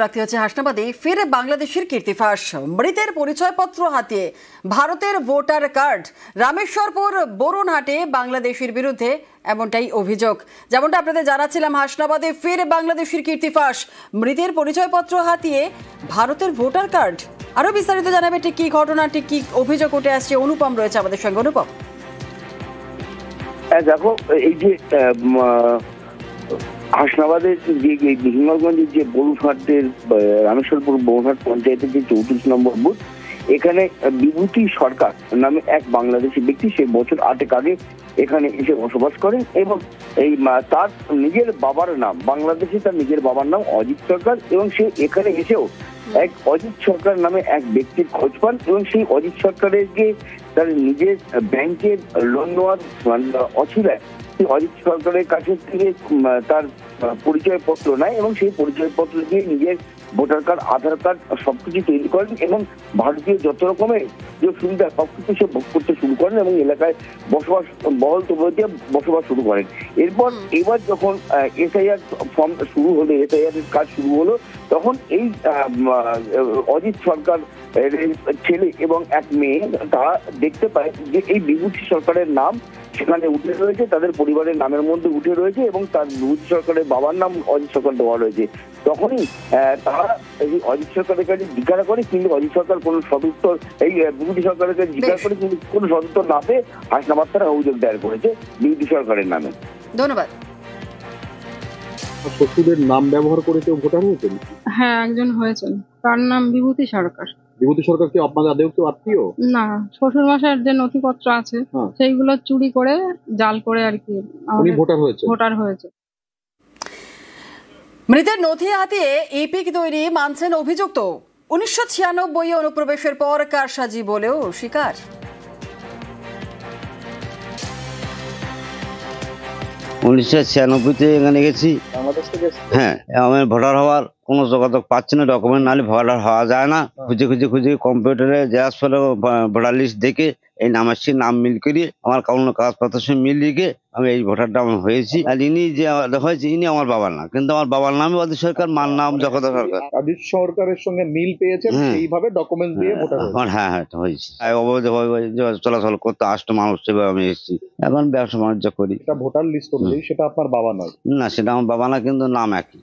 রাখতে হচ্ছে হাসনাবাদে ফের বাংলাদেশের কীর্তিফাস। মৃতের পরিচয়পত্র হাতিয়ে ভারতের ভোটার কার্ড। রামেশ্বরপুর বরুণহাটে বাংলাদেশের বিরুদ্ধে এমনটাই অভিযোগ। যেমনটা আপনাদের জানাচ্ছিলাম, হাসনাবাদে ফের বাংলাদেশের কীর্তিফাস। মৃতের পরিচয়পত্র হাতিয়ে ভারতের ভোটার কার্ড। আরো বিস্তারিত জানাবে ঠিক কি ঘটনা, ঠিক কি অভিযোগ উঠে আসছে। অনুপম রয়েছে আমাদের সঙ্গে। অনুপম, দেখো, এই যে হাসনাবাদের যে হিঙ্গলগঞ্জের যে বরুণহাটের রামেশ্বরপুর বরুণহাট পঞ্চায়েতের যে 34 নম্বর বুথ, এখানে বিভূতি সরকার নামে এক বাংলাদেশি ব্যক্তি সে বছর 8 আগে এখানে এসে বসবাস করেন এবং এই তার নিজের বাবার নাম বাংলাদেশে, তার নিজের বাবার নাম অজিত সরকার এবং সে এখানে এসেও এক অজিত সরকার নামে এক ব্যক্তির খোঁজ পান এবং সেই অজিত সরকারের যে তার নিজের ব্যাংকের লোন নেওয়ার অছিলায় সেই অজিত সরকারের কাছে থেকে তার পরিচয়পত্র নেয় এবং সেই পরিচয়পত্র দিয়ে নিজের ভোটার কার্ড, আধার কার্ড সবকিছু তৈরি করেন এবং ভারতীয় যত রকমের যে সুবিধা সবকিছু সে ভোগ করতে শুরু করেন এবং এলাকায় বসবাস বহল তবিয়তে বসবাস শুরু করেন। এবার যখন এসআইআর ফর্ম শুরু হলো, এসআইআর এর কাজ শুরু হলো, তখন এই অজিত সরকার ছেলে এবং এক মেয়ে তারা দেখতে পায় যে এই বিভূতি সরকারের নাম সেখানে উঠে রয়েছে, তাদের পরিবারের নামের মধ্যে উঠে রয়েছে এবং তার বিভূতি সরকারের বাবার নাম অজিত সরকার দেওয়া রয়েছে। তখনই তারা এই অজিত সরকারের কাছে জিজ্ঞাসা করে, কিন্তু অজিত সরকার কোনো সদুত্তর, এই বিভূতি সরকারের কাছে জিজ্ঞাসা করে কিন্তু কোনো সদুত্তর না পেয়ে হাসনাবাদ তারা অভিযোগ দায়ের করেছে বিভূতি সরকারের নামে। ধন্যবাদ। শ্বশুরের নাম ব্যবহার করে কেউ ভোটার হয়েছেন? হ্যাঁ, একজন হয়েছেন, তার নাম বিভূতি সরকার। বিভূতি সরকার কি আপনাদের আদেও কেউ আত্মীয়? না, শ্বশুর মশাইয়ের যে নথিপত্র আছে সেইগুলো চুরি করে জাল করে আর কি উনি ভোটার হয়েছে। মৃতের নথি হাতিয়ে ইপিক তৈরি মানছেন অভিযুক্ত। 1996 অনুপ্রবেশের পর কারসাজি বলেও স্বীকার। 1996-তে এখানে গেছি। হ্যাঁ, আমি ভোটার হওয়ার কোনো যোগাযোগ পাচ্ছি না, ডকুমেন্ট নাহলে ভোটার হওয়া যায় না। খুঁজে কম্পিউটারে জেরক্স ফেলে ভোটার লিস্ট দেখে এই নাম মিল করিয়ে আমার কোনো কাগজপত্রের সঙ্গে মিল লিখে আমি এই ভোটারটা আমি হয়েছি। আর ইনি যে হয়েছে ইনি আমার বাবার নাম, কিন্তু আমার বাবার নামে অজিত সরকার, মার নাম জগদা সরকার। অজিত সরকারের সঙ্গে মিল পেয়েছেন, সেইভাবে ডকুমেন্ট দিয়ে ভোটার হ্যাঁ হয়েছে। অবৈধ চলাচল করতে আসতো মানুষ, সেভাবে আমি এসেছি। এখন ব্যবসা বাণিজ্য করি। ভোটার লিস্ট অনুযায়ী সেটা আপনার বাবা নয়? না, সেটা আমার বাবা না, কিন্তু নাম একই।